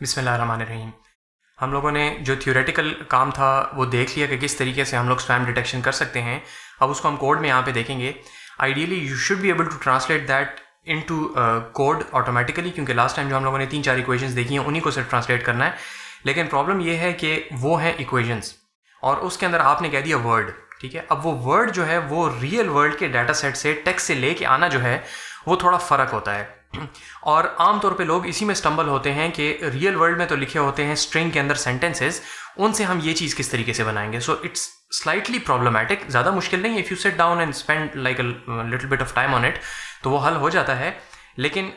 बिस्मिल्लाहिर्रहमानिर्रहीम। हम लोगों ने जो थ्योरेटिकल काम था वो देख लिया कि किस तरीके से हम लोग स्पैम डिटेक्शन कर सकते हैं। अब उसको हम कोड में यहाँ पे देखेंगे। Ideally you should be able to translate that into code automatically, क्योंकि लास्ट टाइम जो हम लोगों ने 3-4 इक्वेशंस देखी हैं उन्हीं को सिर्फ ट्रांसलेट करना है। लेकिन प्रॉब्लम ये है कि वो हैं इक्वेशंस और उसके अंदर आपने कह दिया वर्ड, ठीक है। अब वो वर्ड जो है वो रियल वर्ल्ड के डाटा सेट से टेक्स्ट से लेके आना जो है वो थोड़ा फ़र्क होता है और आमतौर पे लोग इसी में स्टम्बल होते हैं कि रियल वर्ल्ड में तो लिखे होते हैं स्ट्रिंग के अंदर सेंटेंसेस, उनसे हम ये चीज़ किस तरीके से बनाएंगे। सो इट्स स्लाइटली प्रॉब्लमैटिक, ज़्यादा मुश्किल नहीं। If you sit down and spend like a little bit of time on it तो वो हल हो जाता है। लेकिन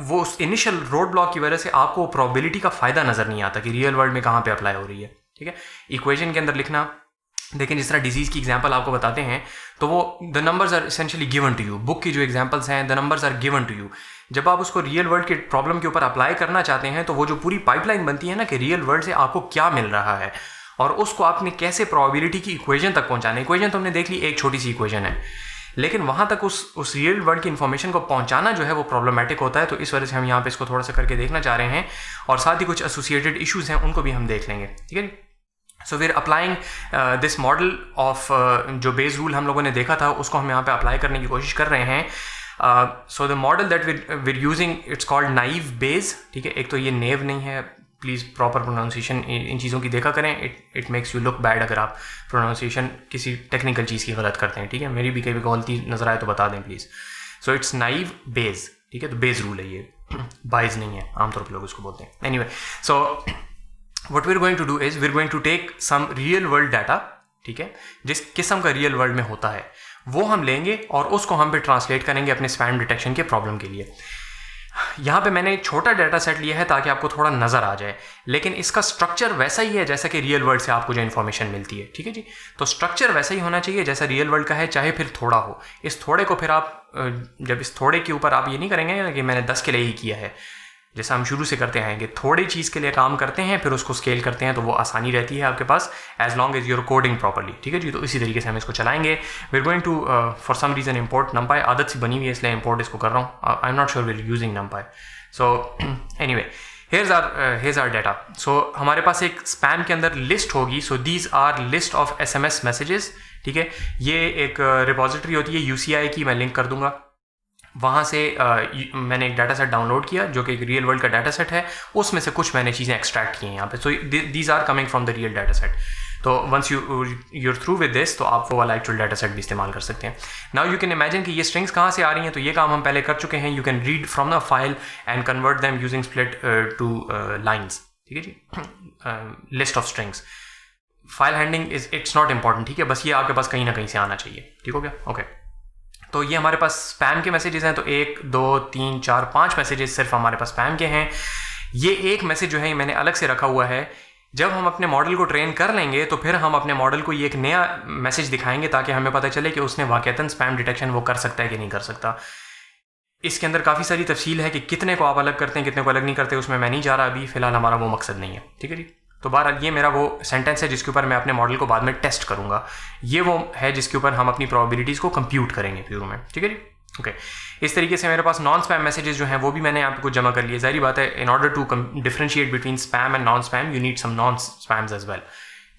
वो उस इनिशियल रोड ब्लॉक की वजह से आपको प्रोबेबिलिटी का फ़ायदा नज़र नहीं आता कि रियल वर्ल्ड में कहाँ पे अप्लाई हो रही है, ठीक है। इक्वेशन के अंदर लिखना, लेकिन जिस तरह डिजीज़ की एग्जांपल आपको बताते हैं तो वो the numbers are essentially given to you. Book की जो एग्जांपल्स हैं the numbers are given to you. जब आप उसको रियल वर्ल्ड के प्रॉब्लम के ऊपर अप्लाई करना चाहते हैं तो वो जो पूरी पाइपलाइन बनती है ना कि रियल वर्ल्ड से आपको क्या मिल रहा है और उसको आपने कैसे प्रोबेबिलिटी की इक्वेशन तक पहुंचाना है। इक्वेशन तो हमने देख ली, एक छोटी सी इक्वेशन है, लेकिन वहाँ तक उस रियल वर्ल्ड की इन्फॉर्मेशन को पहुँचाना जो है वो प्रॉब्लमेटिक होता है। तो इस वजह से हम यहाँ पे इसको थोड़ा सा करके देखना चाह रहे हैं और साथ ही कुछ एसोसिएटेड इशूज़ हैं उनको भी हम देख लेंगे, ठीक है। So we are applying this model of जो बेस रूल हम लोगों ने देखा था उसको हम यहाँ पे अप्लाई करने की कोशिश कर रहे हैं। So the model that Veer using its called naive base, ठीक है। एक तो ये नेव नहीं है, प्लीज़ प्रॉपर प्रोनाउंसिएशन इन चीज़ों की देखा करें। It makes you look bad अगर आप प्रोनाउंसिएशन किसी टेक्निकल चीज़ की गलत करते हैं, ठीक है। मेरी भी कभी गलती नजर आए तो बता दें please. So it's naive base, ठीक है। तो बेस रूल है ये, बाइज नहीं है, आमतौर पर लोग उसको बोलते हैं। Anyway, so what we're going to do is we're going to take some real world data, ठीक है, जिस किस्म का रियल वर्ल्ड में होता है वो हम लेंगे और उसको हम पे ट्रांसलेट करेंगे अपने स्पैम डिटेक्शन के प्रॉब्लम के लिए। यहाँ पे मैंने छोटा डाटा सेट लिया है ताकि आपको थोड़ा नज़र आ जाए, लेकिन इसका स्ट्रक्चर वैसा ही है जैसा कि रियल वर्ल्ड से आपको जो इन्फॉर्मेशन मिलती है, ठीक है जी। तो स्ट्रक्चर वैसा ही होना चाहिए जैसा रियल वर्ल्ड का है, चाहे फिर थोड़ा हो। इस थोड़े को फिर आप जब इस थोड़े के ऊपर आप ये नहीं करेंगे कि मैंने 10 के लिए ही किया है, जैसा हम शुरू से करते आएंगे। थोड़ी चीज़ के लिए काम करते हैं फिर उसको स्केल करते हैं तो वो आसानी रहती है आपके पास, as long as your coding properly, ठीक है जी। तो इसी तरीके से हम इसको चलाएंगे। We are going to for some reason import numpy, आदत सी बनी हुई है इसलिए इम्पोर्ट इसको कर रहा हूँ। I am not sure we are using NumPy. So anyway, here's our data. So हमारे पास एक स्पैम के अंदर लिस्ट होगी। So these are list of SMS messages, ठीक है। ये एक रिपोजिटरी होती है UCI की, मैं लिंक कर दूंगा। वहाँ से मैंने एक डाटा सेट डाउनलोड किया जो कि एक रियल वर्ल्ड का डाटा सेट है, उसमें से कुछ मैंने चीज़ें एक्सट्रैक्ट की हैं यहाँ पे। So these are coming from the real data set. तो once you're through with this तो आप वो वाला एक्चुअल डाटा सेट भी इस्तेमाल कर सकते हैं। नाउ यू कैन इमेजिन कि ये स्ट्रिंग्स कहाँ से आ रही हैं, तो ये काम हम पहले कर चुके हैं। You can read from the file and convert them using split to lines, ठीक है जी। List of strings, file handling it's not important, ठीक है। बस ये आपके पास कहीं ना कहीं से आना चाहिए, ठीक हो गया, ओके। तो ये हमारे पास स्पैम के मैसेजेस हैं। तो 1 2 3 4 5 मैसेजेस सिर्फ हमारे पास स्पैम के हैं। ये एक मैसेज जो है मैंने अलग से रखा हुआ है। जब हम अपने मॉडल को ट्रेन कर लेंगे तो फिर हम अपने मॉडल को ये एक नया मैसेज दिखाएंगे ताकि हमें पता चले कि उसने वाकईतन स्पैम डिटेक्शन वो कर सकता है कि नहीं कर सकता। इसके अंदर काफ़ी सारी तफसील है कि कितने को आप अलग करते हैं कितने को अलग नहीं करते, उसमें मैं नहीं जा रहा अभी, फिलहाल हमारा वो मकसद नहीं है, ठीक है जी। तो बहरहाल ये मेरा वो सेंटेंस है जिसके ऊपर मैं अपने मॉडल को बाद में टेस्ट करूंगा। ये वो है जिसके ऊपर हम अपनी प्रोबेबिलिटीज़ को कंप्यूट करेंगे शुरू में, ठीक है जी, ओके। इस तरीके से मेरे पास नॉन स्पैम मैसेजेस जो हैं वो भी मैंने यहाँ पे कुछ जमा कर लिए। जाहिर बात है, in order to differentiate between spam and non spam you need some non spams as well,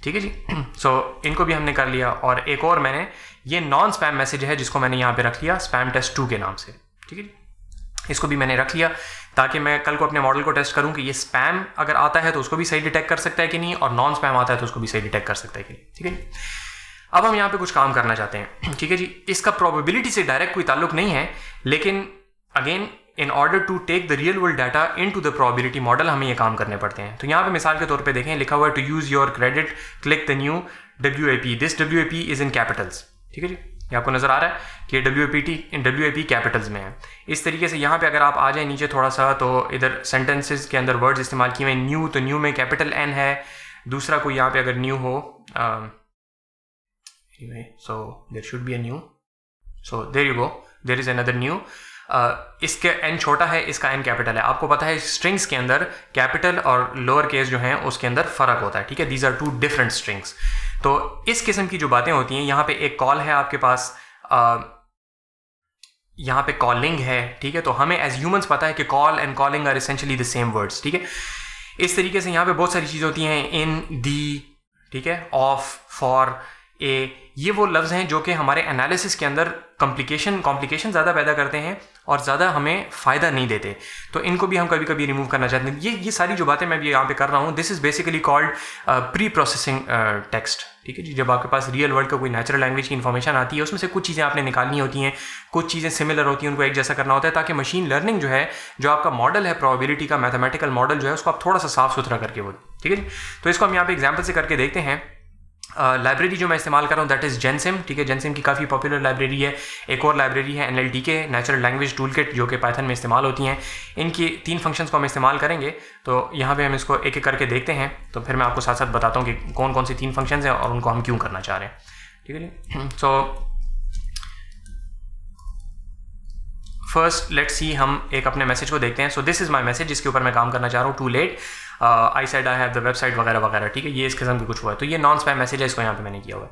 ठीक है जी। सो इनको भी हमने कर लिया। और एक और मैंने ये नॉन स्पैम मैसेज है जिसको मैंने यहाँ पे रख लिया स्पैम टेस्ट 2 के नाम से, ठीक है जी। इसको भी मैंने रख लिया ताकि मैं कल को अपने मॉडल को टेस्ट करूं कि ये स्पैम अगर आता है तो उसको भी सही डिटेक्ट कर सकता है कि नहीं, और नॉन स्पैम आता है तो उसको भी सही डिटेक्ट कर सकता है कि नहीं, ठीक है जी। अब हम यहाँ पे कुछ काम करना चाहते हैं, ठीक है जी। इसका प्रोबेबिलिटी से डायरेक्ट कोई ताल्लुक नहीं है, लेकिन again in order to take the real world data into the probability model हमें ये काम करने पड़ते हैं। तो यहाँ पे मिसाल के तौर पर देखें, लिखा हुआ है to use your credit click the new WAP। This WAP is in capitals, ठीक है जी। ये आपको नज़र आ रहा है कि WAP कैपिटल्स में है। इस तरीके से यहाँ पे अगर आप आ जाए नीचे थोड़ा सा तो इधर सेंटेंसेस के अंदर वर्ड्स इस्तेमाल किए हुए हैं। न्यू, तो न्यू में कैपिटल N है। दूसरा कोई यहाँ पे अगर न्यू हो, so there should be a new, so there you go, there is another new. इसके N छोटा है, इसका N कैपिटल है। आपको पता है स्ट्रिंग्स के अंदर कैपिटल और लोअर केस जो हैं उसके अंदर फ़र्क होता है, ठीक है। These are 2 different strings. तो इस किस्म की जो बातें होती हैं, यहाँ पे एक कॉल है आपके पास, यहाँ पे कॉलिंग है, ठीक है। तो हमें एज ह्यूमंस पता है कि call and calling are essentially the same words, ठीक है। इस तरीके से यहाँ पे बहुत सारी चीज़ें होती हैं, इन, दी, ठीक है, ऑफ, फॉर, ए, ये वो लफ्ज़ हैं जो कि हमारे एनालिसिस के अंदर कॉम्प्लिकेशन ज़्यादा पैदा करते हैं और ज़्यादा हमें फ़ायदा नहीं देते, तो इनको भी हम कभी कभी रिमूव करना चाहते हैं। ये सारी जो बातें मैं भी यहाँ पे कर रहा हूँ, this is basically called pre processing text, ठीक है जी। जब आपके पास रियल वर्ल्ड का कोई नेचुरल लैंग्वेज की इन्फॉर्मेशन आती है, उसमें से कुछ चीज़ें आपने निकालनी होती हैं, कुछ चीज़ें सिमिलर होती हैं, उनको एक जैसा करना होता है, ताकि मशीन लर्निंग जो है, जो आपका मॉडल है प्रोबेबिलिटी का, मैथमेटिकल मॉडल जो है, उसको आप थोड़ा सा साफ सुथरा करके वो, ठीक है जी। तो इसको हम यहाँ पे एग्जाम्पल से करके देखते हैं। लाइब्रेरी जो मैं इस्तेमाल कर रहा हूँ दैट इज़ जेनसिम, ठीक है। जेनसिम की काफ़ी पॉपुलर लाइब्रेरी है। एक और लाइब्रेरी है NLTK, natural language tool kit, जो कि पाइथन में इस्तेमाल होती हैं। इनकी 3 फंक्शंस को हम इस्तेमाल करेंगे, तो यहाँ पे हम इसको एक एक करके देखते हैं, तो फिर मैं आपको साथ साथ बताता हूँ कि कौन कौन सी 3 फंक्शंस हैं और उनको हम क्यों करना चाह रहे हैं, ठीक है जी। सो फर्स्ट लेट्स सी, हम एक अपने मैसेज को देखते हैं। So this is my message जिसके ऊपर मैं काम करना चाह रहा हूँ, too late, I said I have the website वगैरह वगैरह, ठीक है। ये इस किस्म की कुछ हुआ है, तो ये नॉन स्पैम मैसेज है, इसको यहाँ पे मैंने किया हुआ है।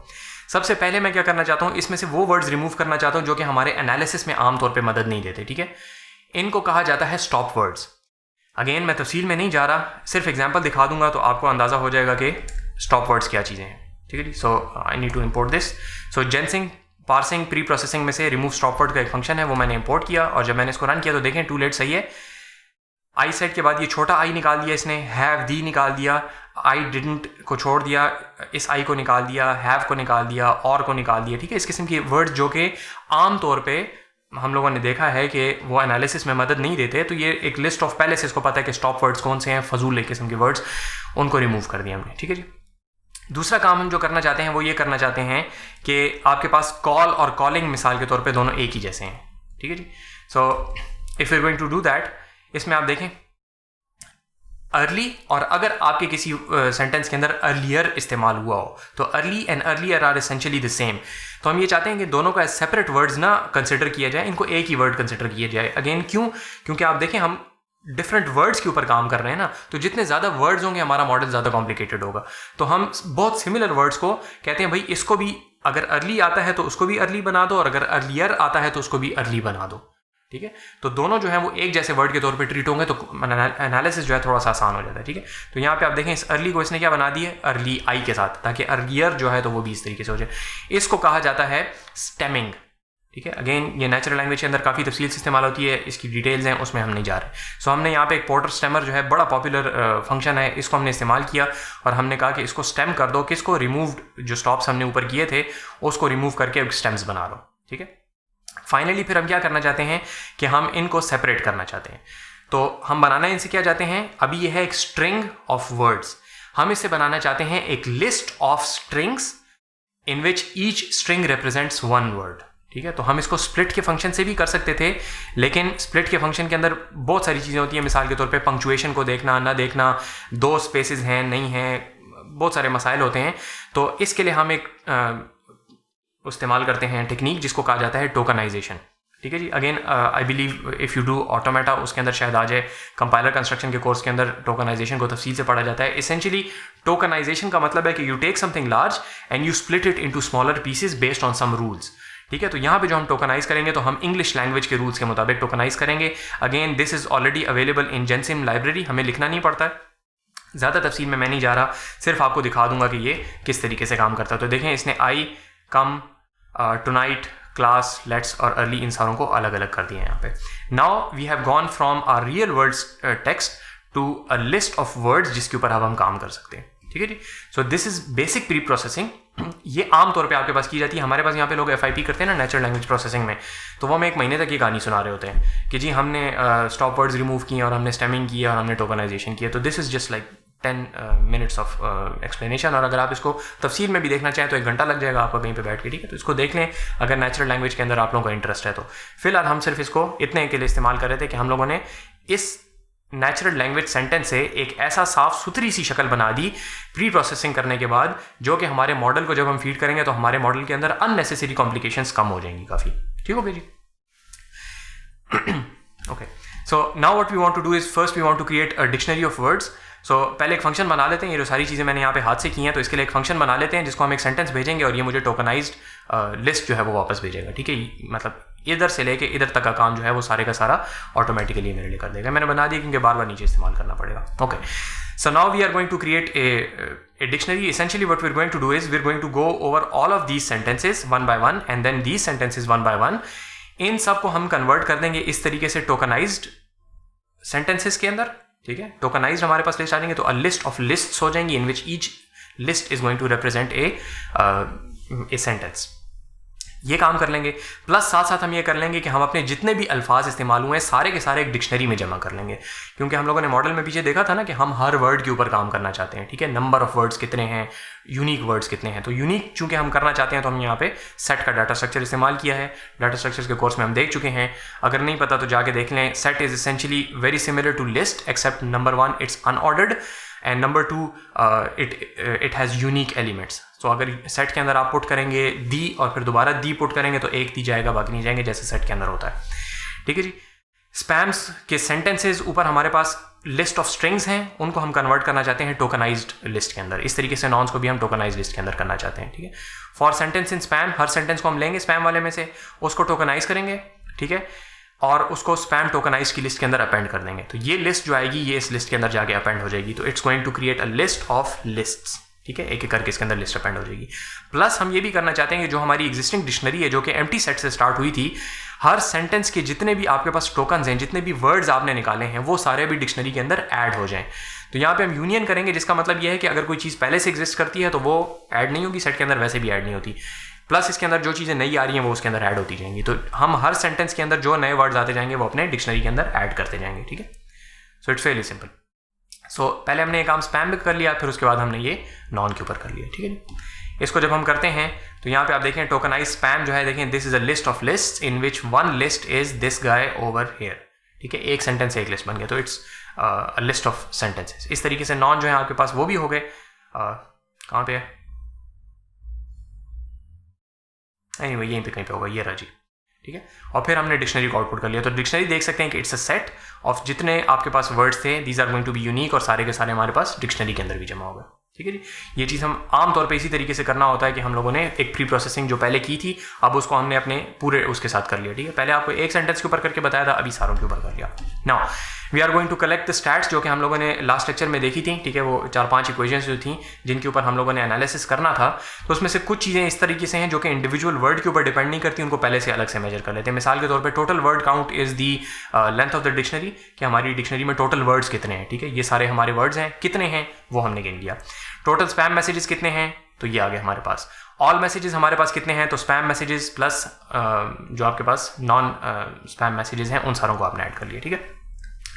सबसे पहले मैं क्या करना चाहता हूँ, इसमें से वो वर्ड्स रिमूव करना चाहता हूँ जो कि हमारे एनालिसिस में आमतौर पर मदद नहीं देते, ठीक है। इनको कहा जाता है स्टॉप वर्ड्स। अगेन मैं तफसील में नहीं जा रहा, सिर्फ एग्जाम्पल दिखा दूंगा तो आपको अंदाज़ा हो जाएगा कि स्टॉप वर्ड्स क्या चीज़ें हैं, ठीक है जी। So I need to import this. So Gensim parsing preprocessing में से रिमूव स्टॉप वर्ड का एक फंक्शन है, वो मैंने इंपोर्ट किया, और जब मैंने इसको रन किया तो देखें टू लेट सही है। आई सेट के बाद ये छोटा आई निकाल दिया इसने, हैव दी निकाल दिया, आई डिडंट को छोड़ दिया, इस आई को निकाल दिया, हैव को निकाल दिया, और को निकाल दिया, ठीक है। इस किस्म के वर्ड जो कि आम तौर पे हम लोगों ने देखा है कि वो एनालिसिस में मदद नहीं देते, तो ये एक लिस्ट ऑफ, पहले से इसको पता है कि स्टॉप वर्ड्स कौन से हैं, फजूल किस्म के वर्ड्स, उनको रिमूव कर दिया हमने, ठीक है जी। दूसरा काम हम जो करना चाहते हैं वो ये करना चाहते हैं कि आपके पास कॉल और कॉलिंग मिसाल के तौर पे दोनों एक ही जैसे हैं, ठीक है जी। So if you going to do that, इसमें आप देखें अर्ली, और अगर आपके किसी सेंटेंस के अंदर अर्लियर इस्तेमाल हुआ हो तो early and earlier are essentially the same, तो हम ये चाहते हैं कि दोनों को एज सेपरेट वर्ड्स ना कंसिडर किया जाए, इनको एक ही वर्ड कंसिडर किया जाए। अगेन क्यों? क्योंकि आप देखें हम डिफरेंट वर्ड्स के ऊपर काम कर रहे हैं ना, तो जितने ज़्यादा वर्ड्स होंगे हमारा मॉडल ज़्यादा कॉम्प्लिकेटेड होगा। तो हम बहुत सिमिलर वर्ड्स को कहते हैं भाई इसको भी अगर अर्ली आता है तो उसको भी अर्ली बना दो, और अगर अर्लियर आता है तो उसको भी अर्ली बना दो, ठीक है। तो दोनों जो है वो एक जैसे वर्ड के तौर पे ट्रीट होंगे, तो एनालिसिस जो है थोड़ा सा आसान हो जाता है, ठीक है। तो यहाँ पे आप देखें इस अर्ली को इसने क्या बना दी है, अर्ली आई के साथ, ताकि अर्लियर जो है तो वो भी इस तरीके से हो जाए। इसको कहा जाता है स्टेमिंग, ठीक है। अगेन ये नेचुरल लैंग्वेज के अंदर काफ़ी तफसील से इस्तेमाल होती है, इसकी डिटेल्स हैं उसमें हम नहीं जा रहे। सो हमने यहाँ पे एक पोर्टर स्टेमर जो है बड़ा पॉपुलर फंक्शन है, इसको हमने इस्तेमाल किया और हमने कहा कि इसको स्टेम कर दो, किसको, रिमूव्ड जो स्टॉप्स हमने ऊपर किए थे उसको रिमूव करके स्टेम्स बना लो, ठीक है। फाइनली फिर हम क्या करना चाहते हैं कि हम इनको सेपरेट करना चाहते हैं, तो हम बनाना इनसे क्या चाहते हैं, अभी ये है एक स्ट्रिंग ऑफ वर्ड्स, हम इससे बनाना चाहते हैं एक list of strings in which each string represents one word, ठीक है। तो हम इसको स्प्लिट के फंक्शन से भी कर सकते थे, लेकिन स्प्लिट के फंक्शन के अंदर बहुत सारी चीज़ें होती हैं, मिसाल के तौर पे पंक्चुएशन को देखना ना देखना, 2 स्पेसेस हैं नहीं हैं, बहुत सारे मसाइल होते हैं। तो इसके लिए हम एक इस्तेमाल करते हैं टेक्निक जिसको कहा जाता है टोकनाइजेशन, ठीक है जी। Again I believe if you do automata, उसके अंदर शायद आ जाए, कंपाइलर कंस्ट्रक्शन के कोर्स के अंदर टोकनाइजेशन को तफसील से पढ़ा जाता है। एसेंशियली टोकनाइजेशन का मतलब है कि you take something large and you split it into smaller pieces based on some rules, ठीक है। तो यहाँ पे जो हम टोकनाइज करेंगे तो हम इंग्लिश लैंग्वेज के रूल्स के मुताबिक टोकनाइज करेंगे। Again this is already available in Gensim library, हमें लिखना नहीं पड़ता है, ज़्यादा तफसील में मैं नहीं जा रहा, सिर्फ आपको दिखा दूंगा कि ये किस तरीके से काम करता है। तो देखें इसने I, come, tonight, class, let's और अर्ली, इन सारों को अलग अलग कर दिया है यहाँ पे। Now we have gone from our real words text to a list of words जिसके ऊपर अब हम काम कर सकते हैं, ठीक है जी। So this is basic preprocessing, ये आम तौर पे आपके पास की जाती है। हमारे पास यहाँ पे लोग FIP करते हैं ना नेचुरल लैंग्वेज प्रोसेसिंग में, तो वो हमें 1 महीने तक ये कहानी सुना रहे होते हैं कि जी हमने स्टॉप वर्ड्स रिमूव किए और हमने स्टेमिंग किया और हमने टोकनाइजेशन किया। तो this is just like 10 minutes of explanation, और अगर आप इसको तफसील में भी देखना चाहें तो 1 घंटा लग जाएगा आपको कहीं पे बैठ के, ठीक है। तो इसको देख लें अगर नेचुरल लैंग्वेज के अंदर आप लोगों का इंटरेस्ट है तो। फिलहाल हम सिर्फ इसको इतने के लिए इस्तेमाल कर रहे थे कि हम लोगों ने इस नेचुरल लैंग्वेज सेंटेंस से एक ऐसा साफ सुथरी सी शक्ल बना दी प्री प्रोसेसिंग करने के बाद, जो कि हमारे मॉडल को जब हम फीड करेंगे तो हमारे मॉडल के अंदर अननेसेसरी कॉम्प्लिकेशंस कम हो जाएंगी काफ़ी, ठीक हो गया जी। Okay, so now what we want to do is first we want to create a dictionary of words. So पहले एक फंक्शन बना लेते हैं, ये जो सारी चीज़ें मैंने यहाँ पे हाथ से की हैं, तो इसके लिए एक फंक्शन बना लेते हैं जिसको हम एक सेंटेंस भेजेंगे और ये मुझे टोकनाइज्ड लिस्ट जो है वो वापस भेजेगा, ठीक है। मतलब इधर से लेके इधर तक का काम जो है वो सारे का सारा ऑटोमेटिकली मेरे लिए कर देगा। मैंने बना दिया क्योंकि बार बार नीचे इस्तेमाल करना पड़ेगा। Okay, So now we are going to create a dictionary. Essentially what we're going to do is we're going to go over all of these sentences one by one and then these sentences one by one. इन सब को हम convert कर देंगे इस तरीके से tokenised sentences के अंदर, ठीक है. टोकनाइज्ड हमारे पास लिस्ट आ जाएंगे तो अ लिस्ट ऑफ लिस्ट्स हो जाएंगी in which each list is going to represent a sentence. ये काम कर लेंगे. प्लस साथ साथ हम ये कर लेंगे कि हम अपने जितने भी अल्फाज इस्तेमाल हुए हैं सारे के सारे एक डिक्शनरी में जमा कर लेंगे, क्योंकि हम लोगों ने मॉडल में पीछे देखा था ना कि हम हर वर्ड के ऊपर काम करना चाहते हैं, ठीक है. नंबर ऑफ वर्ड्स कितने हैं, यूनिक वर्ड्स कितने हैं. तो यूनिक चूंकि हम करना चाहते हैं तो हम यहाँ पे सेट का डाटा स्ट्रक्चर इस्तेमाल किया है. डाटा स्ट्रक्चर्स के कोर्स में हम देख चुके हैं, अगर नहीं पता तो जाके देख लें. Set is essentially very similar to list except number 1 it's unordered and number 2 it has unique elements. तो अगर सेट के अंदर आप पुट करेंगे दी और फिर दोबारा दी पुट करेंगे तो एक दी जाएगा, बाकी नहीं जाएंगे, जैसे सेट के अंदर होता है, ठीक है जी. स्पैम्स के सेंटेंसेस ऊपर हमारे पास लिस्ट ऑफ स्ट्रिंग्स हैं, उनको हम कन्वर्ट करना चाहते हैं टोकनाइज्ड लिस्ट के अंदर. इस तरीके से नॉन्स को भी हम टोकनाइज्ड लिस्ट के अंदर करना चाहते हैं, ठीक है. For sentence in spam, her sentence को हम लेंगे स्पैम वाले में से, उसको टोकनाइज करेंगे, ठीक है, और उसको स्पैम टोकनाइज की लिस्ट के अंदर अपेंड कर देंगे. तो ये लिस्ट जो आएगी ये इस लिस्ट के अंदर जाके अपेंड हो जाएगी. तो it's going to create a list of lists, ठीक है. एक एक करके इसके अंदर लिस्ट अपेंड हो जाएगी. प्लस हम ये भी करना चाहते हैं कि जो हमारी एग्जिस्टिंग डिक्शनरी है जो कि एम्प्टी सेट से स्टार्ट हुई थी, हर सेंटेंस के जितने भी आपके पास टोकन्स हैं, जितने भी वर्ड्स आपने निकाले हैं, वो सारे भी डिक्शनरी के अंदर ऐड हो जाएं. तो यहाँ पे हम यूनियन करेंगे, जिसका मतलब ये है कि अगर कोई चीज़ पहले से एग्जिस्ट करती है तो वो ऐड नहीं होगी, सेट के अंदर वैसे भी ऐड नहीं होती. प्लस इसके अंदर जो चीज़ें नई आ रही हैं वो उसके अंदर ऐड होती जाएंगी. तो हम हर सेंटेंस के अंदर जो नए वर्ड्स आते जाएंगे वो अपने डिक्शनरी के अंदर ऐड करते जाएंगे, ठीक है. So it's very simple. So पहले हमने ये काम स्पैम में कर लिया, फिर उसके बाद हमने ये नॉन के ऊपर कर लिया, ठीक है. इसको जब हम करते हैं तो यहाँ पे आप देखें टोकनाइज स्पैम जो है, देखें this is a list of list in which one list is this guy over here, ठीक है. एक सेंटेंस से एक लिस्ट बन गया, तो it's a list of sentences. इस तरीके से नॉन जो है आपके पास वो भी हो गए. कहाँ पे है, एनीवे यहीं पे कहीं पे होगा, ये रहा जी, ठीक है. और फिर हमने डिक्शनरी को आउटपुट कर लिया. तो डिक्शनरी देख सकते हैं कि इट्स अ सेट ऑफ जितने आपके पास वर्ड्स थे, these are going to be unique, और सारे के सारे हमारे पास डिक्शनरी के अंदर भी जमा होगा, ठीक है जी. ये चीज़ हम आमतौर पे इसी तरीके से करना होता है कि हम लोगों ने एक प्री प्रोसेसिंग जो पहले की थी, अब उसको हमने अपने पूरे उसके साथ कर लिया, ठीक है. पहले आपको एक सेंटेंस के ऊपर करके बताया था, अभी सारों के ऊपर कर लिया. Now we are going to collect the stats जो कि हम लोगों ने लास्ट लेक्चर में देखी थी, ठीक है. वो 4-5 इक्वेशंस जो थी जिनके ऊपर हम लोगों ने एनालिसिस करना था. तो उसमें से कुछ चीज़ें इस तरीके से हैं जो कि इंडिविजुअल वर्ड के ऊपर डिपेंड नहीं करती, उनको पहले से अलग से मेजर कर लेते हैं. मिसाल के तौर पर total word count is the length of the dictionary, कि हमारी डिक्शनरी में टोटल वर्ड्स कितने हैं, ठीक है. ये सारे हमारे वर्ड्स हैं, कितने हैं वो हमने गिन लिया. टोटल स्पैम मैसेजेस कितने हैं, तो ये आ गए हमारे पास. ऑल मैसेजेस हमारे पास कितने हैं, तो स्पैम मैसेजेस प्लस जो आपके पास नॉन स्पैम मैसेजेस हैं उन सारों को आपने ऐड कर लिया, ठीक है.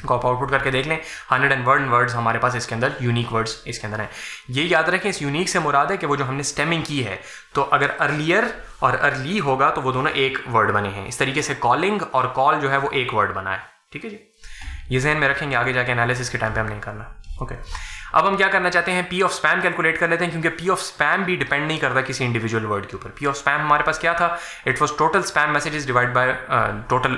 को आप आउटपुट करके देख लें. 101 वर्ड्स हमारे पास इसके अंदर, यूनिक वर्ड्स इसके अंदर हैं. ये याद रखें इस यूनिक से मुराद है कि वो जो हमने स्टेमिंग की है, तो अगर अर्लियर और अर्ली होगा तो वो दोनों एक वर्ड बने हैं. इस तरीके से कॉलिंग और कॉल जो है वो एक वर्ड बना है, ठीक है जी. ये जहन में रखेंगे, आगे जाके एनालिसिस के टाइम पे हम नहीं करना, ओके. अब हम क्या करना चाहते हैं, पी ऑफ स्पैम कैलकुलेट कर लेते हैं, क्योंकि पी ऑफ स्पैम भी डिपेंड नहीं करता किसी इंडिविजुअल वर्ड के ऊपर. पी ऑफ स्पैम हमारे पास क्या था, it was total spam messages divide by total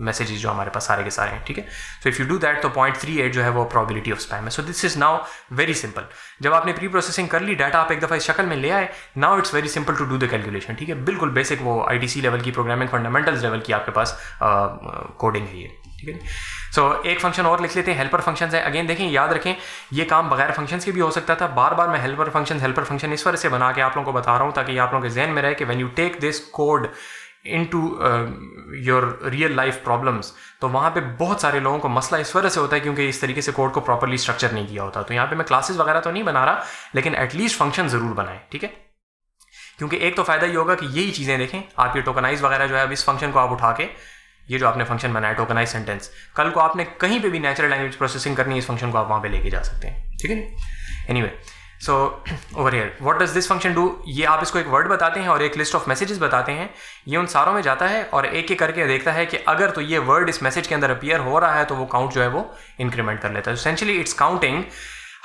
messages जो हमारे पास सारे के सारे हैं, ठीक है. So if you do that तो 0.38 जो है वो प्रोबेबिलिटी ऑफ स्पैम है. सो this is now very simple. जब आपने प्री प्रोसेसिंग कर ली, डाटा आप एक दफ़ा इस शक्ल में ले आए, now it's very simple to do the calculation, ठीक है. बिल्कुल बेसिक वो ITC लेवल की प्रोग्रामिंग फंडामेंटल्स लेवल की आपके पास कोडिंग है ये, ठीक है. सो एक फंक्शन और लिख लेते हैं, हेल्पर फंक्शन है. अगेन देखें, याद रखें ये काम बगैर फंक्शंस के भी हो सकता था. बार बार मैं हेल्पर फंक्शन इस वजह से बना के आप लोगों को बता रहा हूँ ताकि आप लोगों के जहन में रहे कि when you take this code into your real life problems, तो वहाँ पे बहुत सारे लोगों को मसला इस वजह से होता है क्योंकि इस तरीके से कोड को प्रॉपरली स्ट्रक्चर नहीं किया होता. तो यहाँ पे मैं क्लासेस वगैरह तो नहीं बना रहा, लेकिन एटलीस्ट फंक्शन ज़रूर बनाएं, ठीक है. क्योंकि एक तो फ़ायदा ये होगा कि यही चीज़ें देखें, आप ये टोकनाइज वगैरह जो है, अब इस फंक्शन को आप उठा के, ये जो आपने फंक्शन बनाया टोकनाइज सेंटेंस, कल को आपने कहीं पे भी नेचुरल लैंग्वेज प्रोसेसिंग करनी है, इस फंक्शन को आप वहाँ पे लेके जा सकते हैं, ठीक है. Anyway, so over here what does this function do, ये आप इसको एक वर्ड बताते हैं और एक लिस्ट ऑफ मैसेजेस बताते हैं. ये उन सारों में जाता है और एक एक करके देखता है कि अगर तो ये वर्ड इस मैसेज के अंदर अपीयर हो रहा है तो वो काउंट जो है वो इंक्रीमेंट कर लेता है. Essentially it's counting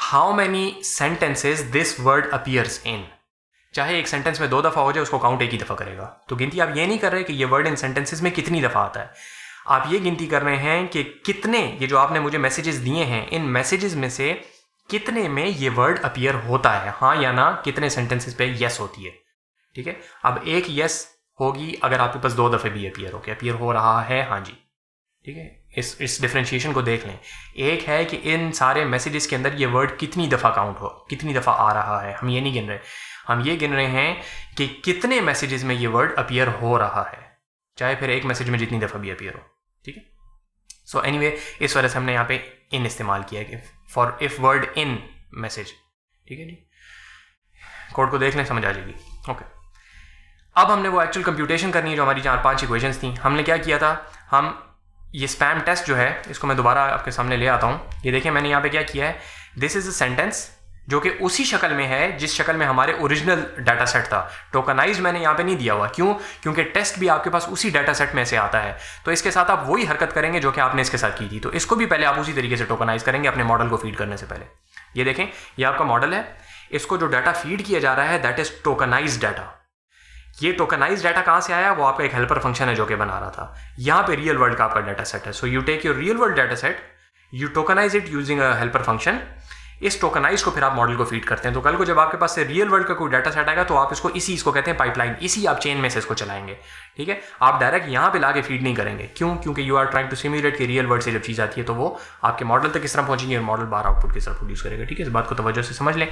how many sentences this word appears इन. चाहे एक सेंटेंस में 2 दफ़ा हो जाए, उसको काउंट एक ही दफ़ा करेगा. तो गिनती आप ये नहीं कर रहे कि ये वर्ड इन सेंटेंसेस में कितनी दफ़ा आता है, आप ये गिनती कर रहे हैं कि कितने, ये जो आपने मुझे मैसेजेस दिए हैं, इन मैसेजेस में से कितने में ये वर्ड अपीयर होता है, हाँ या ना, कितने सेंटेंसेस पे यस होती है, ठीक है. अब एक यस होगी अगर आपके पास 2 दफ़े भी अपीयर हो रहा है, हाँ जी, ठीक है, इस डिफरेंशिएशन को देख लें। एक है कि इन सारे मैसेजेस के अंदर ये वर्ड कितनी दफ़ा काउंट हो, कितनी दफ़ा आ रहा है, हम ये नहीं गिन रहे, हम ये गिन रहे हैं कि कितने मैसेजेस में ये वर्ड अपीयर हो रहा है, चाहे फिर एक मैसेज में जितनी दफ़ा भी अपीयर हो। ठीक है, सो एनीवे इस वजह से हमने यहाँ पे इन इस्तेमाल किया कि for if word in message. ठीक है जी, कोड को देख लें, समझ आ जाएगी। ओके, अब हमने वो एक्चुअल कंप्यूटेशन करनी है जो हमारी 4-5 इक्वेशंस थी। हमने क्या किया था, हम ये स्पैम टेस्ट जो है इसको मैं दोबारा आपके सामने ले आता हूँ। ये देखिए मैंने यहाँ पे क्या किया है, दिस इज अ सेंटेंस जो कि उसी शक्ल में है जिस शक्ल में हमारे ओरिजिनल डाटा सेट था। टोकनाइज मैंने यहाँ पे नहीं दिया हुआ, क्यों? क्योंकि टेस्ट भी आपके पास उसी डाटा सेट में से आता है, तो इसके साथ आप वही हरकत करेंगे जो कि आपने इसके साथ की थी। तो इसको भी पहले आप उसी तरीके से टोकनाइज करेंगे अपने मॉडल को फीड करने से पहले। ये देखें, ये आपका मॉडल है, इसको जो डाटा फीड किया जा रहा है दैट इज टोकनाइज डाटा। ये टोकनाइज डाटा कहाँ से आया? वो आपका एक हेल्पर फंक्शन है जो कि बना रहा था। यहाँ पे रियल वर्ल्ड का आपका डाटा सेट है। So you take your real world data set, you tokenize it using a helper function. इस टोकनाइज को फिर आप मॉडल को फीड करते हैं। तो कल को जब आपके पास से रियल वर्ल्ड का कोई डाटा सेट आएगा तो आप इसको कहते हैं पाइपलाइन, इसी आप चेन में से इसको चलाएंगे। ठीक है, आप डायरेक्ट यहाँ पे लाके फीड नहीं करेंगे। क्यों? क्योंकि you are trying to simulate कि रियल वर्ल्ड से जब चीज़ आती है तो वो आपके मॉडल तक किस तरह पहुंचेगी और मॉडल बाहर आउटपुट किस तरह प्रोड्यूस करेगा। ठीक है, इस बात को तवज्जो से समझ लें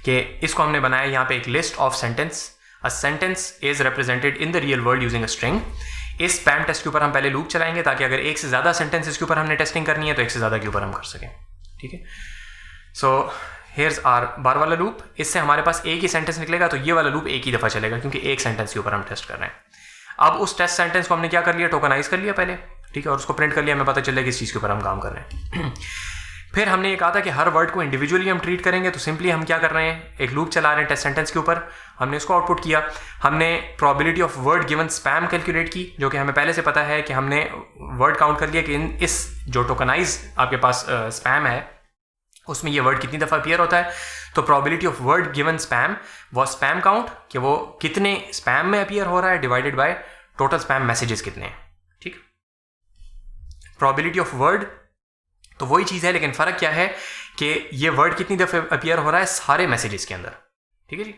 कि इसको हमने बनाया यहाँ पे एक list of sentence. A sentence is represented in the real world using a string। इस स्पैम टेस्ट के ऊपर हम पहले लूप चलाएंगे ताकि अगर एक से ज़्यादा सेंटेंसेस के ऊपर हमने टेस्टिंग करनी है तो एक से ज़्यादा के ऊपर हम कर सकें। ठीक है, सो हेयर्स आर बार वाला लूप। इससे हमारे पास एक ही सेंटेंस निकलेगा तो ये वाला लूप एक ही दफ़ा चलेगा क्योंकि एक सेंटेंस के ऊपर हम टेस्ट कर रहे हैं। अब उस टेस्ट सेंटेंस को हमने क्या कर लिया, टोकनाइज कर लिया पहले। ठीक है, और उसको प्रिंट कर लिया, हमें पता चलेगा किस चीज़ के ऊपर हम काम कर रहे हैं। फिर हमने ये कहा था कि हर वर्ड को इंडिविजुअली हम ट्रीट करेंगे, तो सिंपली हम क्या कर रहे हैं, एक लूप चला रहे हैं टेस्ट सेंटेंस के ऊपर। हमने इसको आउटपुट किया, हमने probability of word given spam calculate की, जो कि हमें पहले से पता है कि हमने वर्ड काउंट कर लिया कि इस जो टोकनाइज आपके पास स्पैम है उसमें ये वर्ड कितनी दफ़ा अपीयर होता है। तो probability of word given spam वो स्पैम काउंट कि वो कितने स्पैम में अपीयर हो रहा है divided by total spam messages कितने हैं। ठीक, प्रोबेबिलिटी ऑफ वर्ड तो वही चीज़ है, लेकिन फ़र्क क्या है कि ये वर्ड कितनी दफ़े अपीयर हो रहा है सारे मैसेजेस के अंदर। ठीक है जी,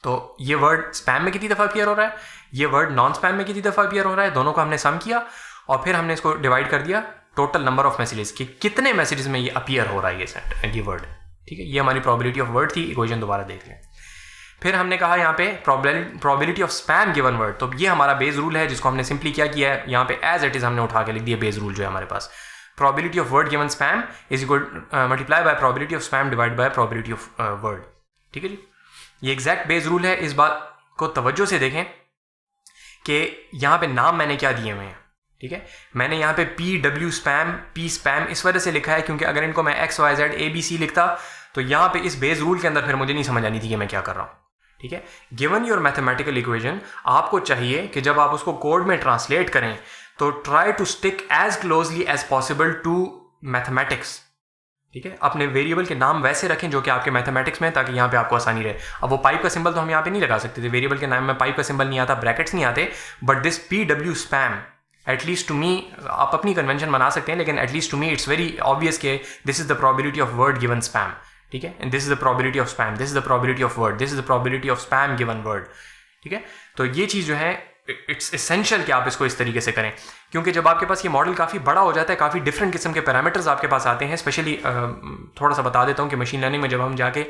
तो ये वर्ड स्पैम में कितनी दफ़ा अपीयर हो रहा है, ये वर्ड नॉन स्पैम में कितनी दफ़ा अपीयर हो रहा है, दोनों को हमने सम किया और फिर हमने इसको डिवाइड कर दिया टोटल नंबर ऑफ मैसेजेस कि कितने मैसेजेस में ये अपीयर हो रहा है ये वर्ड। ठीक है, ये हमारी प्रोबेबिलिटी ऑफ वर्ड थी। इक्वेशन दोबारा देख लें। फिर हमने कहा यहाँ पे probability of spam given word, तो ये हमारा बेस रूल है जिसको हमने सिंपली क्या किया है, यहाँ पे एज इट इज़ हमने उठा के लिख दिया बेस रूल जो है हमारे पास। Probability of word given spam is equal multiply by probability of spam divided by probability of word। ठीक है जी, ये एग्जैक्ट बेस रूल है। इस बात को तवज्जो से देखें कि यहाँ पे नाम मैंने क्या दिए हुए हैं। ठीक है, मैंने यहाँ पे PW spam, P spam इस वजह से लिखा है क्योंकि अगर इनको मैं XYZ ABC लिखता तो यहाँ पे इस बेस रूल के अंदर फिर मुझे नहीं समझ आनी थी कि मैं क्या कर रहा हूँ। ठीक है, गिवन योर मैथमेटिकल इक्वेशन, आपको चाहिए कि जब आप उसको कोड में ट्रांसलेट करें तो try to stick as closely as possible to mathematics. ठीक है, अपने वेरिएबल के नाम वैसे रखें जो कि आपके मैथमेटिक्स में, ताकि यहाँ पे आपको आसानी रहे। अब वो पाइप का सिंबल तो हम यहाँ पे नहीं लगा सकते थे, वेरिएबल के नाम में पाइप का सिंबल नहीं आता, ब्रैकेट्स नहीं आते, but this PW spam at least to me, आप अपनी कन्वेंशन बना सकते हैं लेकिन at least to me it's very obvious के this is the probability of word given spam. ठीक है, and this is the probability of spam, this is the probability of word, this is the probability of spam given word. ठीक है, तो ये चीज़ जो है it's essential कि आप इसको इस तरीके से करें, क्योंकि जब आपके पास ये मॉडल काफ़ी बड़ा हो जाता है, काफ़ी डिफरेंट किस्म के पैरामीटर्स आपके पास आते हैं। स्पेशली थोड़ा सा बता देता हूँ कि मशीन लर्निंग में जब हम जाके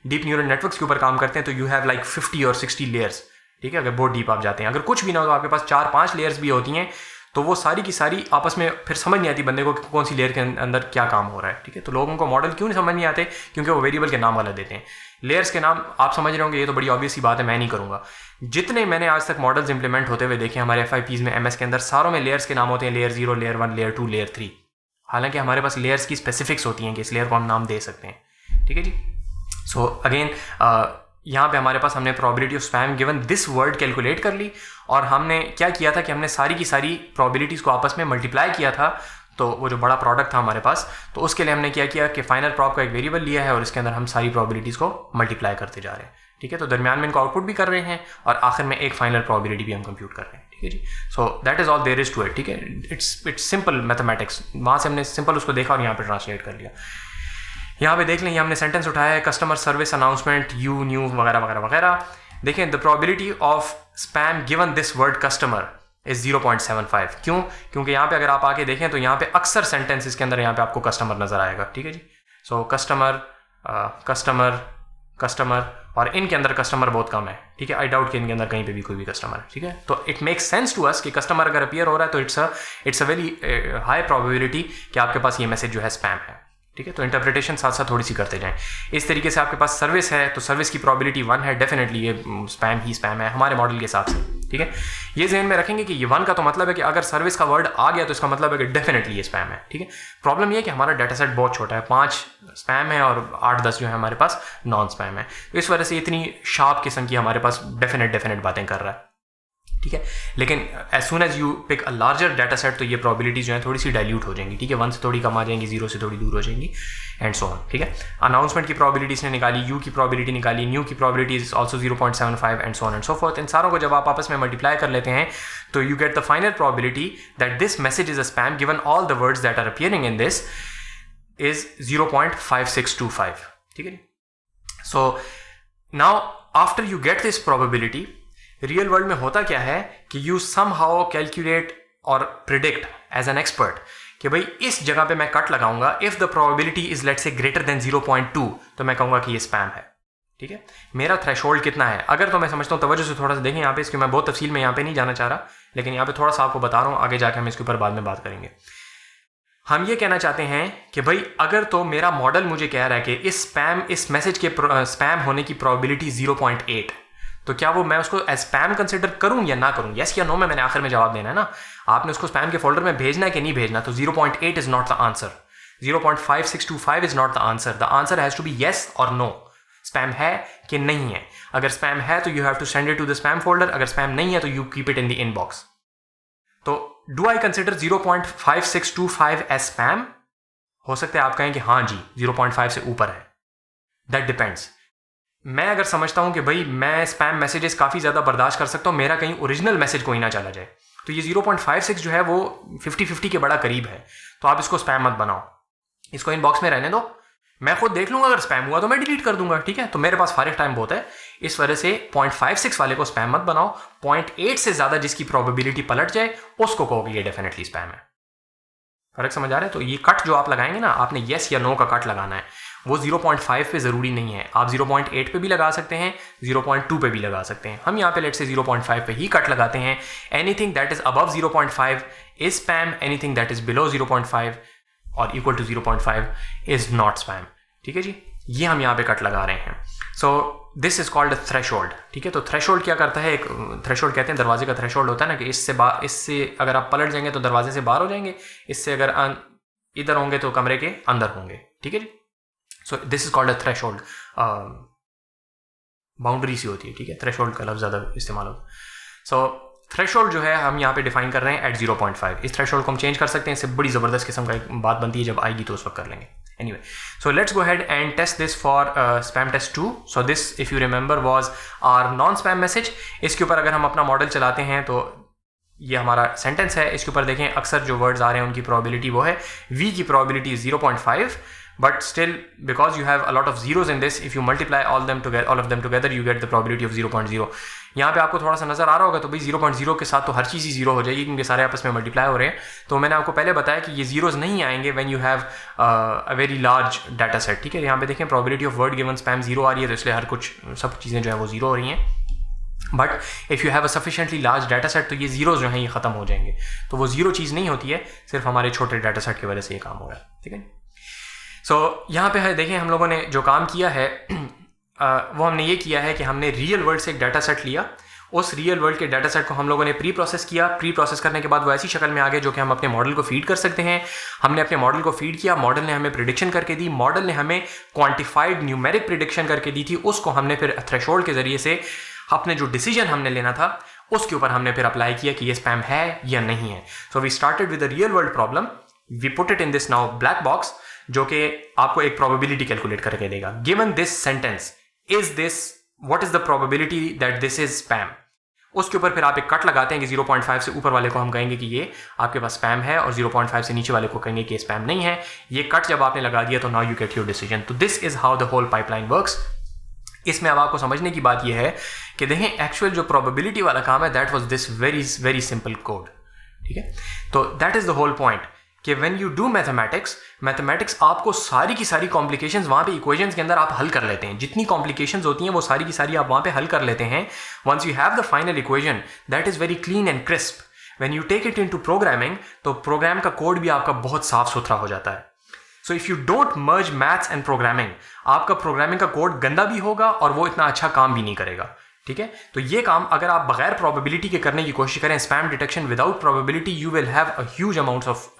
डीप न्यूरल नेटवर्क्स के ऊपर काम करते हैं तो यू हैव लाइक 50 और 60 लेयर्स। ठीक है, अगर बहुत डीप आप जाते हैं, अगर कुछ भी ना हो तो आपके पास 4-5 लेयर्स भी होती हैं, तो वो सारी की सारी आपस में फिर समझ नहीं आती बंदे को कि कौन सी लेयर के अंदर क्या काम हो रहा है। ठीक है, तो लोगों को मॉडल क्यों नहीं समझ नहीं आते, क्योंकि वो वेरिएबल के नाम गलत देते हैं। लेयर्स के नाम आप समझ रहे होंगे, ये तो बड़ी ऑब्वियस सी बात है, मैं नहीं करूँगा। जितने मैंने आज तक मॉडल्स इंप्लीमेंट होते हुए देखे हमारे FIPs में, MS के अंदर, सारों में लेयर्स के नाम होते हैं, लेयर 0, लेयर 1, लेयर 2, लेयर 3। हालांकि हमारे पास लेयर्स की स्पेसिफिक्स होती हैं कि इस लेयर को हम नाम दे सकते हैं। ठीक है जी, सो अगेन यहाँ पे हमारे पास हमने probability of spam given this word calculate कर ली और हमने क्या किया था कि हमने सारी की सारी प्रोबेबिलिटीज़ को आपस में मल्टीप्लाई किया था। तो वो जो बड़ा प्रोडक्ट था हमारे पास, तो उसके लिए हमने क्या किया कि फाइनल प्रॉप का एक वेरिएबल लिया है और इसके अंदर हम सारी प्रोबेबिलिटीज़ को मल्टीप्लाई करते जा रहे हैं। ठीक है, तो दरमियान में इनको आउटपुट भी कर रहे हैं और आखिर में एक फाइनल प्रोबेबिलिटी भी हम कंप्यूट कर रहे हैं। ठीक है जी, so that is all there is to it. ठीक है, इट्स सिंपल मैथमेटिक्स। वहाँ से हमने सिंपल उसको देखा और यहाँ पर ट्रांसलेट कर लिया। यहाँ पे देख लें, हमने सेंटेंस उठाया है customer service announcement you new वगैरह वगैरह वगैरह। देखें, the probability of spam given this word customer is 0.75। क्यों? क्योंकि यहाँ पे अगर आप आके देखें तो यहाँ पे अक्सर सेंटेंसेस के अंदर यहाँ पे आपको कस्टमर नजर आएगा, ठीक है जी। सो कस्टमर कस्टमर कस्टमर, और इनके अंदर कस्टमर बहुत कम है, ठीक है। आई डाउट कि इनके अंदर कहीं पे भी कोई भी कस्टमर है, ठीक है। तो it makes sense to us कि कस्टमर अगर अपीयर हो रहा है तो it's a very high probability कि आपके पास ये मैसेज जो है स्पैम है, ठीक है। तो इंटरप्रिटेशन साथ साथ थोड़ी सी करते जाएं। इस तरीके से आपके पास सर्विस है तो सर्विस की प्रोबेबिलिटी 1 है, डेफिनेटली ये स्पैम ही स्पैम है हमारे मॉडल के हिसाब से, ठीक है। ये ज़हन में रखेंगे कि ये 1 का तो मतलब है कि अगर सर्विस का वर्ड आ गया तो इसका मतलब है कि डेफिनेटली ये स्पैम है, ठीक है। प्रॉब्लम ये है कि हमारा डाटा सेट बहुत छोटा है, 5 स्पैम है और 8-10 जो है हमारे पास नॉन स्पैम है। तो इस वजह से इतनी शार्प किस्म की हमारे पास डेफिनेट बातें कर रहा है, ठीक है। लेकिन as soon as you pick a larger data set तो ये प्रोबेबिलिटीज जो है थोड़ी सी डाइल्यूट हो जाएंगी, ठीक है। 1 से थोड़ी कम आ जाएंगी, 0 से थोड़ी दूर हो जाएंगी, एंड सो ऑन, ठीक है। अनाउंसमेंट की प्रोबेबिलिटीज ने निकाली, यू की प्रोबेबिलिटी निकाली, न्यू की probability is also 0.75 and so on and so forth. इन सारों को जब आप आपस में मल्टीप्लाई कर लेते हैं तो you get the final probability that this message is a spam given all the words that are appearing in this is 0.5625, ठीक है। So now after you get this probability, real world में होता क्या है कि यू समहाउ कैलकुलेट और predict as an expert कि भाई इस जगह पे मैं कट लगाऊंगा, if the probability is let's say greater than 0.2 तो मैं कहूंगा कि ये स्पैम है, ठीक है। मेरा थ्रेशोल्ड कितना है अगर, तो मैं समझता हूँ तवज्जो से थोड़ा सा देखें यहाँ पे, इसकी मैं बहुत तफसील में यहाँ पे नहीं जाना चाह रहा, लेकिन यहाँ पे थोड़ा सा आपको बता रहा हूँ, आगे जाके हम इसके ऊपर बाद में बात करेंगे। हम ये कहना चाहते हैं कि भाई अगर तो मेरा मॉडल मुझे कह रहा है कि इस मैसेज के स्पैम होने की प्रोबेबिलिटी 0.8, तो क्या वो मैं उसको एज स्पैम कंसिडर करूं या ना करूं, यस या नो में मैंने आखिर में जवाब देना है ना। आपने उसको स्पैम के फोल्डर में भेजना है कि नहीं भेजना, तो 0.8 is not the answer, 0.5625 is not the answer, the answer has to be yes और नो, स्पैम है कि नहीं है। अगर स्पैम है तो you have to send it to the spam folder, अगर स्पैम नहीं है तो you keep it in the inbox. तो do I consider 0.5625 as spam? हो सकता है आप कहें कि हाँ जी 0.5 से ऊपर है, दैट डिपेंड्स। मैं अगर समझता हूं कि भाई मैं स्पैम मैसेजेस काफ़ी ज़्यादा बर्दाश्त कर सकता हूं, मेरा कहीं ओरिजिनल मैसेज कोई ना चला जाए, तो ये 0.56 जो है वो 50-50 के बड़ा करीब है, तो आप इसको स्पैम मत बनाओ, इसको इनबॉक्स में रहने दो, मैं खुद देख लूंगा, अगर स्पैम हुआ तो मैं डिलीट कर दूंगा, ठीक है। तो मेरे पास फारिग टाइम बहुत है, इस वजह से 0.56 वाले को स्पैम मत बनाओ, 0.8 से ज़्यादा जिसकी प्रोबेबिलिटी पलट जाए उसको कहोगे ये डेफिनेटली स्पैम है। फर्क समझ आ रहा है? तो ये कट जो आप लगाएंगे ना, आपने येस या नो का कट लगाना है, वो 0.5 पे ज़रूरी नहीं है, आप 0.8 पे भी लगा सकते हैं, 0.2 पे भी लगा सकते हैं। हम यहाँ पे लेट से 0.5 पे ही कट लगाते हैं। Anything that is above 0.5 is spam, anything that is below 0.5 और equal to 0.5 is not spam, ठीक है जी। ये हम यहाँ पे कट लगा रहे हैं। So this is called threshold, ठीक है। तो थ्रेशोल्ड क्या करता है, एक थ्रेशोल्ड कहते हैं दरवाजे का थ्रेशोल्ड होता है ना, कि इससे अगर आप पलट जाएंगे तो दरवाजे से बाहर हो जाएंगे, इससे अगर इधर होंगे तो कमरे के अंदर होंगे, ठीक है जी। So this is called a threshold, boundary सी होती है, ठीक है। थ्रेशोल्ड का लफ्ज़ ज़्यादा इस्तेमाल होता है। सो थ्रेशोल्ड जो है हम यहाँ पे डिफाइन कर रहे हैं एट 0.5। इस थ्रेशोल्ड को हम चेंज कर सकते हैं, इससे बड़ी ज़बरदस्त किस्म का एक बात बनती है, जब आएगी तो उस वक्त कर लेंगे। Anyway, so let's go ahead and test this for spam test 2. So this, if you remember, was our non-spam message. इसके ऊपर अगर हम अपना मॉडल चलाते हैं तो ये हमारा सेंटेंस है, इसके ऊपर देखें अक्सर जो वर्ड्स आ रहे हैं उनकी प्रोबेबिलिटी वो है, V की probability 0.5, but still because you have a lot of zeros in this, if you multiply all of them together you get the probability of 0.0. यहाँ पे आपको थोड़ा सा नजर आ रहा होगा, तो भाई 0.0 के साथ तो हर चीज़ ही जीरो हो जाएगी क्योंकि सारे आपस में मल्टीप्लाई हो रहे हैं। तो मैंने आपको पहले बताया कि ये जीरोज नहीं आएंगे when you have a very large data set, ठीक है। यहाँ पे देखें probability of word given spam 0 आ रही है, तो इसलिए हर कुछ सब चीज़ें जो है वो 0 हो रही हैं। But if you have a sufficiently large data set तो ये जीरोज जो हैं ये ख़त्म हो जाएंगे, तो वो जीरो चीज़ नहीं होती है, सिर्फ हमारे छोटे डाटा सेट की वजह से ये काम हो रहा है, ठीक है। सो यहाँ पे है देखें हम लोगों ने जो काम किया है वो हमने ये किया है कि हमने रियल वर्ल्ड से एक डाटा सेट लिया, उस रियल वर्ल्ड के डाटा सेट को हम लोगों ने प्री प्रोसेस किया, प्री प्रोसेस करने के बाद वो ऐसी शक्ल में आ गए जो कि हम अपने मॉडल को फीड कर सकते हैं। हमने अपने मॉडल को फीड किया, मॉडल ने हमें प्रिडिक्शन करके दी, मॉडल ने हमें क्वांटिफाइड न्यूमेरिक प्रिडिक्शन करके दी थी, उसको हमने फिर थ्रेशोल्ड के जरिए से अपने जो डिसीजन हमने लेना था उसके ऊपर हमने फिर अप्लाई किया कि ये स्पैम है या नहीं है। So we started with the real world problem, we put it in this now black box, जो कि आपको एक प्रोबेबिलिटी कैलकुलेट करके देगा। Given this sentence is this, what is the probability that this is spam. उसके ऊपर फिर आप एक कट लगाते हैं कि 0.5 से ऊपर वाले को हम कहेंगे कि ये आपके पास स्पैम है, और 0.5 से नीचे वाले को कहेंगे कि स्पैम नहीं है। ये कट जब आपने लगा दिया तो now you get your decision. तो this is how the whole pipeline works. इसमें अब आपको समझने की बात यह है कि देखें एक्चुअल जो प्रोबेबिलिटी वाला काम है that was this very very simple code, ठीक है। तो that is the whole point कि व्हेन यू डू मैथमेटिक्स आपको सारी की सारी कॉम्प्लिकेशंस वहाँ पे इक्वेशंस के अंदर आप हल कर लेते हैं। जितनी कॉम्प्लिकेशंस होती हैं वो सारी की सारी आप वहाँ पे हल कर लेते हैं। Once you have the final equation that is very clean and crisp, when you take it into programming तो प्रोग्राम का कोड भी आपका बहुत साफ सुथरा हो जाता है। So if you don't merge maths and programming, आपका प्रोग्रामिंग का कोड गंदा भी होगा और वो इतना अच्छा काम भी नहीं करेगा, ठीक है। तो ये काम अगर आप बगैर प्रोबेबिलिटी के करने की कोशिश करें, spam detection without probability, you will have a huge amounts of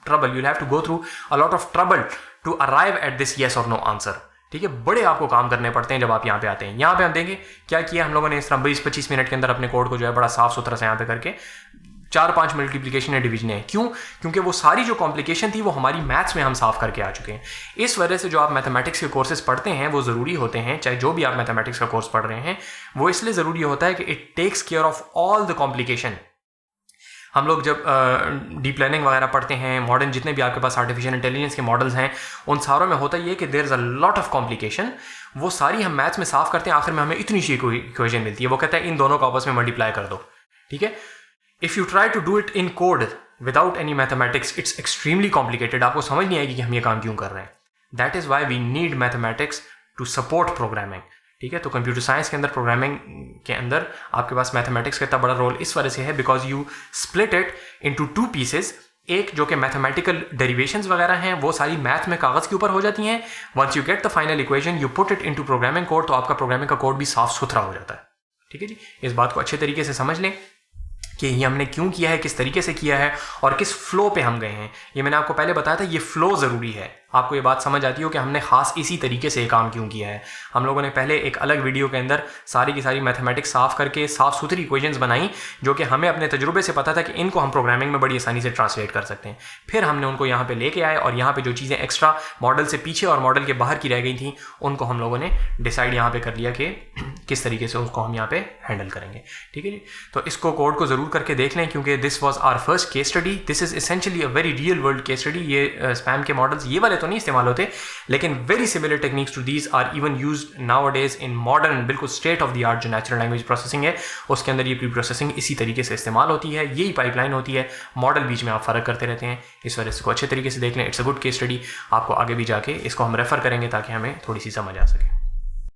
trouble, you will have to go through a lot of trouble to arrive at this yes और नो आंसर, ठीक है। बड़े आपको काम करने पड़ते हैं जब आप यहाँ पे आते हैं। यहाँ पे हम देंगे क्या किया हम लोगों ने, इस तरह 20-25 मिनट के अंदर अपने कोड को जो है बड़ा साफ सुथरा से यहाँ पे करके 4-5 मल्टीप्लिकेशन या डिवीजन है। क्यों? क्योंकि वो सारी जो कॉम्प्लिकेशन थी वो हमारी मैथ्स में हम साफ करके आ चुके हैं। इस वजह से जो आप मैथमेटिक्स के कोर्सेज पढ़ते हैं वो ज़रूरी होते हैं, चाहे जो भी आप मैथमेटिक्स का कोर्स पढ़ रहे हैं वो इसलिए ज़रूरी होता है कि it takes care of all the complication. हम लोग जब डीप लर्निंग वगैरह पढ़ते हैं, मॉडर्न जितने भी आपके पास आर्टिफिशियल इंटेलिजेंस के मॉडल्स हैं, उन सारों में होता ये कि there is a lot of complication. वो सारी हम मैथ्स में साफ करते हैं, आखिर में हमें इतनी सी इक्वेशन मिलती है, वो कहता है इन दोनों को आपस में मल्टीप्लाई कर दो, ठीक है। If you try to do it in code without any mathematics it's extremely complicated, आपको समझ नहीं आएगी कि हम ये काम क्यों कर रहे हैं। That is why we need mathematics to support programming, ठीक है। तो कंप्यूटर साइंस के अंदर, प्रोग्रामिंग के अंदर आपके पास मैथमेटिक्स का इतना बड़ा रोल इस वजह से है because you split it into 2 pieces. एक जो कि मैथमेटिकल डेरिवेशंस वगैरह हैं वो सारी मैथ में कागज़ के ऊपर हो जाती हैं। Once you get the final equation you put it into programming code, तो आपका प्रोग्रामिंग का कोड भी साफ सुथरा हो जाता है, ठीक है जी। इस बात को अच्छे तरीके से समझ लें कि ये हमने क्यों किया है, किस तरीके से किया है और किस फ्लो पे हम गए हैं। ये मैंने आपको पहले बताया था, ये फ्लो ज़रूरी है। आपको ये बात समझ आती हो कि हमने ख़ास इसी तरीके से ये काम क्यों किया है। हम लोगों ने पहले एक अलग वीडियो के अंदर सारी की सारी मैथमेटिक्स साफ़ करके साफ़ सुथरी इक्वेशंस बनाई, जो कि हमें अपने तजुर्बे से पता था कि इनको हम प्रोग्रामिंग में बड़ी आसानी से ट्रांसलेट कर सकते हैं। फिर हमने उनको यहाँ पे लेके आए और यहाँ पे जो चीज़ें एक्स्ट्रा मॉडल से पीछे और मॉडल के बाहर की रह गई थी उनको हम लोगों ने डिसाइड यहाँ पे कर लिया कि किस तरीके से उसको हम यहाँ पे हैंडल करेंगे, ठीक है जी। तो इसको कोड को ज़रूर करके देख लें, क्योंकि this was our first case study. This is essentially a very real world case study. ये स्पैम के मॉडल्स ये वाले तो नहीं इस्तेमाल होते, लेकिन very similar techniques to these are even used nowadays in modern, बिल्कुल स्टेट ऑफ द आर्ट जो नेचुरल लैंग्वेज प्रोसेसिंग है उसके अंदर ये प्री प्रोसेसिंग इसी तरीके से इस्तेमाल होती है। यही पाइपलाइन होती है, मॉडल बीच में आप फ़र्क करते रहते हैं। इस वजह से इसको अच्छे तरीके से देख लें। It's a good case study. आपको आगे भी जाके इसको हम रेफ़र करेंगे ताकि हमें थोड़ी सी समझ आ सके।